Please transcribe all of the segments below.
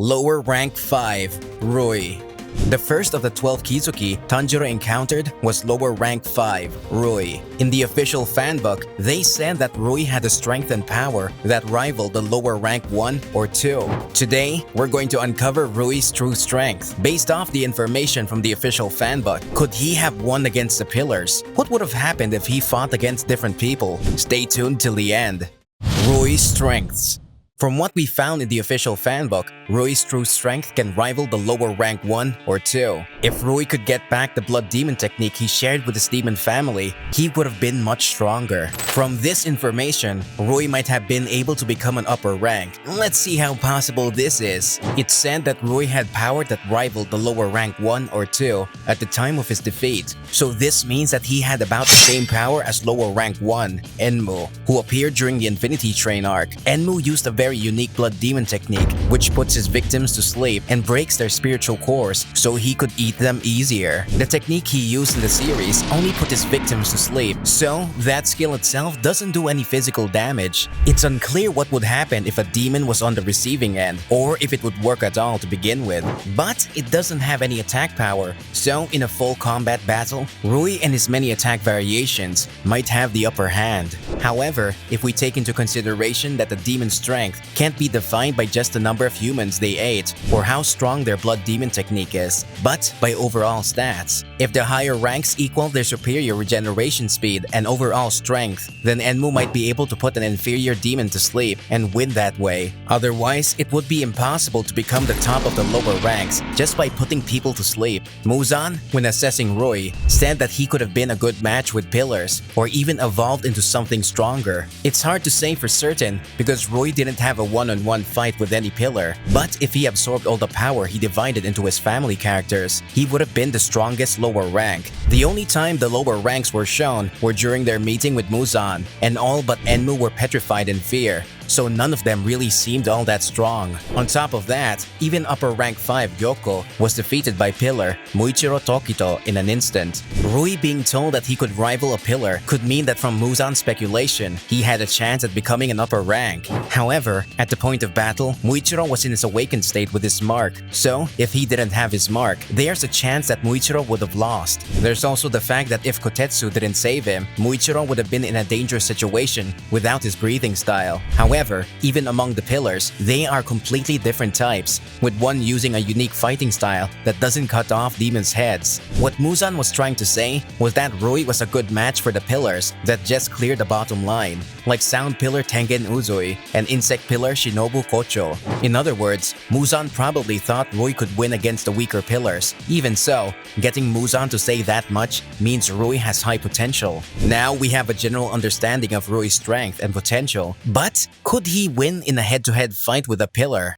Lower Rank 5 Rui. The first of the 12 Kizuki Tanjiro encountered was lower rank 5, Rui. In the official fanbook, they said that Rui had a strength and power that rivaled the lower rank 1 or 2. Today, we're going to uncover Rui's true strength. Based off the information from the official fanbook, could he have won against the pillars? What would have happened if he fought against different people? Stay tuned till the end. Rui's strengths. From what we found in the official fanbook, Rui's true strength can rival the lower rank 1 or 2. If Rui could get back the blood demon technique he shared with his demon family, he would have been much stronger. From this information, Rui might have been able to become an upper rank. Let's see how possible this is. It's said that Rui had power that rivaled the lower rank 1 or 2 at the time of his defeat. So this means that he had about the same power as lower rank 1, Enmu, who appeared during the Infinity Train arc. Enmu used a very unique blood demon technique which puts his victims to sleep and breaks their spiritual cores so he could eat them easier. The technique he used in the series only put his victims to sleep, so that skill itself doesn't do any physical damage. It's unclear what would happen if a demon was on the receiving end or if it would work at all to begin with. But it doesn't have any attack power, so in a full combat battle, Rui and his many attack variations might have the upper hand. However, if we take into consideration that the demon's strength can't be defined by just the number of humans they ate or how strong their blood demon technique is, but by overall stats. If the higher ranks equal their superior regeneration speed and overall strength, then Enmu might be able to put an inferior demon to sleep and win that way. Otherwise, it would be impossible to become the top of the lower ranks just by putting people to sleep. Muzan, when assessing Rui, said that he could have been a good match with pillars or even evolved into something stronger. It's hard to say for certain because Rui didn't have a one-on-one fight with any pillar, but if he absorbed all the power he divided into his family characters, he would have been the strongest lower rank. The only time the lower ranks were shown were during their meeting with Muzan, and all but Enmu were petrified in fear, so none of them really seemed all that strong. On top of that, even upper rank 5 Gyoko was defeated by pillar Muichiro Tokito in an instant. Rui being told that he could rival a pillar could mean that from Muzan's speculation, he had a chance at becoming an upper rank. However, at the point of battle, Muichiro was in his awakened state with his mark, so if he didn't have his mark, there's a chance that Muichiro would have lost. There's also the fact that if Kotetsu didn't save him, Muichiro would have been in a dangerous situation without his breathing style. However, even among the pillars, they are completely different types, with one using a unique fighting style that doesn't cut off demons' heads. What Muzan was trying to say was that Rui was a good match for the pillars that just cleared the bottom line, like Sound Pillar Tengen Uzui and Insect Pillar Shinobu Kocho. In other words, Muzan probably thought Rui could win against the weaker pillars. Even so, getting Muzan to say that much means Rui has high potential. Now we have a general understanding of Rui's strength and potential, but could he win in a head-to-head fight with a pillar?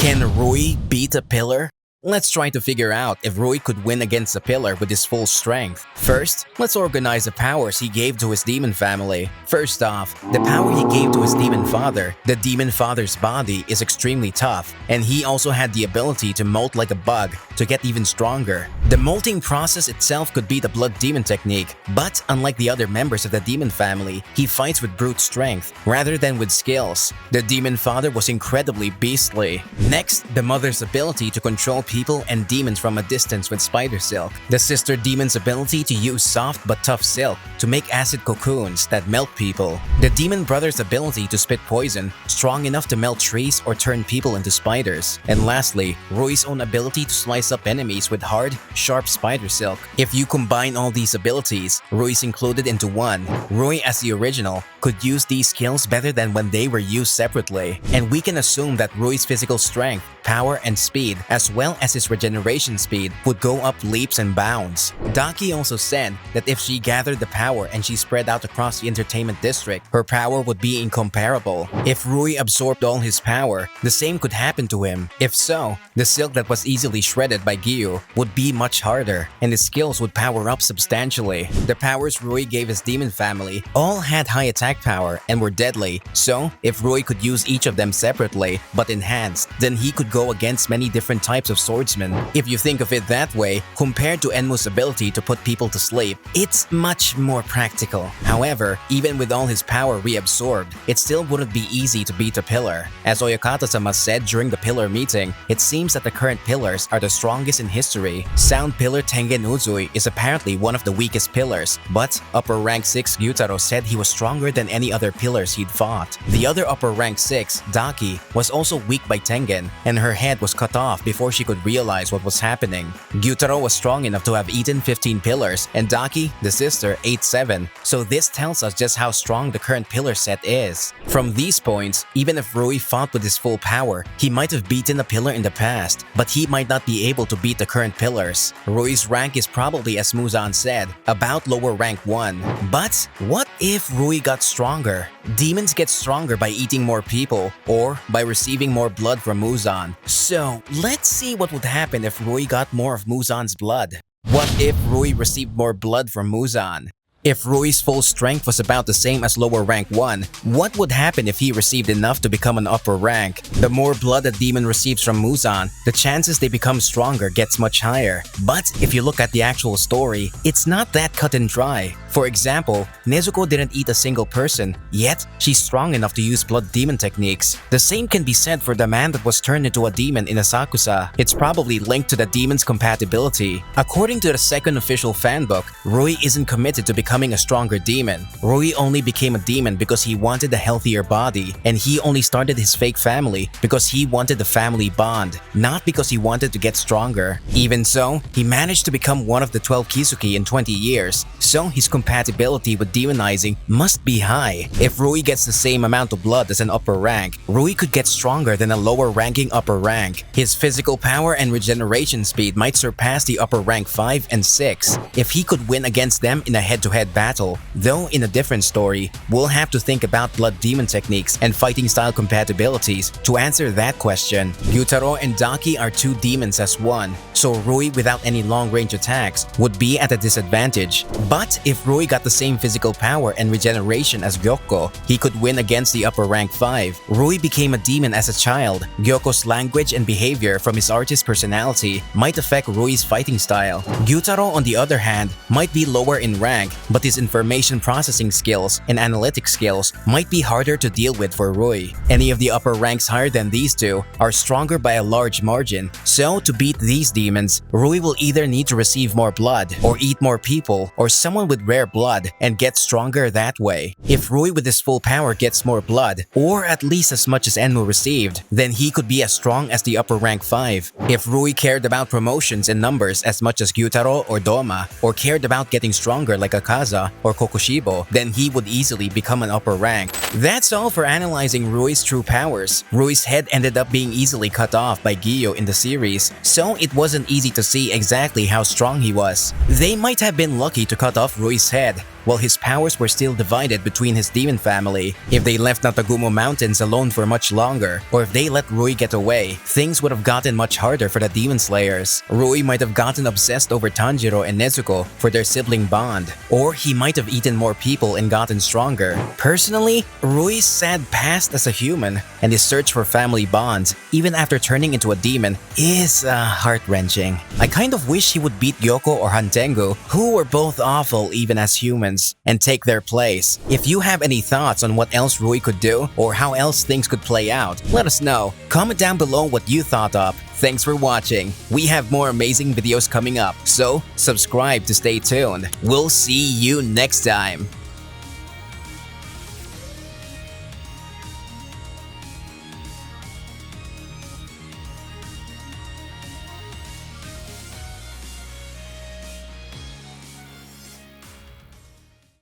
Can Rui beat a pillar? Let's try to figure out if Rui could win against a pillar with his full strength. First, let's organize the powers he gave to his demon family. First off, the power he gave to his demon father. The demon father's body is extremely tough, and he also had the ability to molt like a bug to get even stronger. The molting process itself could be the blood demon technique, but unlike the other members of the demon family, he fights with brute strength rather than with skills. The demon father was incredibly beastly. Next, the mother's ability to control people and demons from a distance with spider silk. The sister demon's ability to use soft but tough silk to make acid cocoons that melt people. The demon brother's ability to spit poison, strong enough to melt trees or turn people into spiders. And lastly, Rui's own ability to slice up enemies with hard, sharp spider silk. If you combine all these abilities, Rui's included into one. Rui as the original could use these skills better than when they were used separately. And we can assume that Rui's physical strength, power, and speed, as well as his regeneration speed, would go up leaps and bounds. Daki also said that if she gathered the power and she spread out across the entertainment district, her power would be incomparable. If Rui absorbed all his power, the same could happen to him. If so, the silk that was easily shredded by Gyu would be much harder, and his skills would power up substantially. The powers Rui gave his demon family all had high attack attack power and were deadly, so if Rui could use each of them separately but enhanced, then he could go against many different types of swordsmen. If you think of it that way, compared to Enmu's ability to put people to sleep, it's much more practical. However, even with all his power reabsorbed, it still wouldn't be easy to beat a pillar. As Oyakata-sama said during the pillar meeting, it seems that the current pillars are the strongest in history. Sound pillar Tengen Uzui is apparently one of the weakest pillars, but upper rank 6 Gyutaro said he was stronger than any other pillars he'd fought. The other upper rank 6, Daki, was also weak by Tengen, and her head was cut off before she could realize what was happening. Gyutaro was strong enough to have eaten 15 pillars, and Daki, the sister, ate 7, so this tells us just how strong the current pillar set is. From these points, even if Rui fought with his full power, he might have beaten a pillar in the past, but he might not be able to beat the current pillars. Rui's rank is probably, as Muzan said, about lower rank 1. But what if Rui got stronger? Demons get stronger by eating more people, or by receiving more blood from Muzan. So let's see what would happen if Rui got more of Muzan's blood. What if Rui received more blood from Muzan? If Rui's full strength was about the same as lower rank 1, what would happen if he received enough to become an upper rank? The more blood a demon receives from Muzan, the chances they become stronger gets much higher. But if you look at the actual story, it's not that cut and dry. For example, Nezuko didn't eat a single person, yet she's strong enough to use blood demon techniques. The same can be said for the man that was turned into a demon in Asakusa. It's probably linked to the demon's compatibility. According to the second official fanbook, Rui isn't committed to becoming a stronger demon. Rui only became a demon because he wanted a healthier body, and he only started his fake family because he wanted the family bond, not because he wanted to get stronger. Even so, he managed to become one of the 12 Kizuki in 20 years, so his compatibility with demonizing must be high. If Rui gets the same amount of blood as an upper rank, Rui could get stronger than a lower ranking upper rank. His physical power and regeneration speed might surpass the upper rank 5 and 6 if he could win against them in a head-to-head battle. Though in a different story, we'll have to think about blood demon techniques and fighting style compatibilities to answer that question. Gyutaro and Daki are 2 demons as one, so Rui without any long-range attacks would be at a disadvantage. But if Rui got the same physical power and regeneration as Gyoko, he could win against the upper rank 5. Rui became a demon as a child. Gyoko's language and behavior from his artist personality might affect Rui's fighting style. Gyutaro, on the other hand, might be lower in rank, but his information processing skills and analytic skills might be harder to deal with for Rui. Any of the upper ranks higher than these two are stronger by a large margin, so to beat these demons, Rui will either need to receive more blood, or eat more people, or someone with rare blood, and get stronger that way. If Rui with his full power gets more blood, or at least as much as Enmu received, then he could be as strong as the upper rank 5. If Rui cared about promotions and numbers as much as Gyutaro or Doma, or cared about getting stronger like Akaza or Kokushibo, then he would easily become an upper rank. That's all for analyzing Rui's true powers. Rui's head ended up being easily cut off by Giyu in the series, so it wasn't easy to see exactly how strong he was. They might have been lucky to cut off Rui's head, while his powers were still divided between his demon family. If they left Natagumo Mountains alone for much longer, or if they let Rui get away, things would have gotten much harder for the demon slayers. Rui might have gotten obsessed over Tanjiro and Nezuko for their sibling bond, or he might have eaten more people and gotten stronger. Personally, Rui's sad past as a human and his search for family bonds, even after turning into a demon, is heart-wrenching. I kind of wish he would beat Gyoko or Hantengu, who were both awful even as humans, and take their place. If you have any thoughts on what else Rui could do, or how else things could play out, let us know. Comment down below what you thought of. Thanks for watching. We have more amazing videos coming up, so subscribe to stay tuned. We'll see you next time.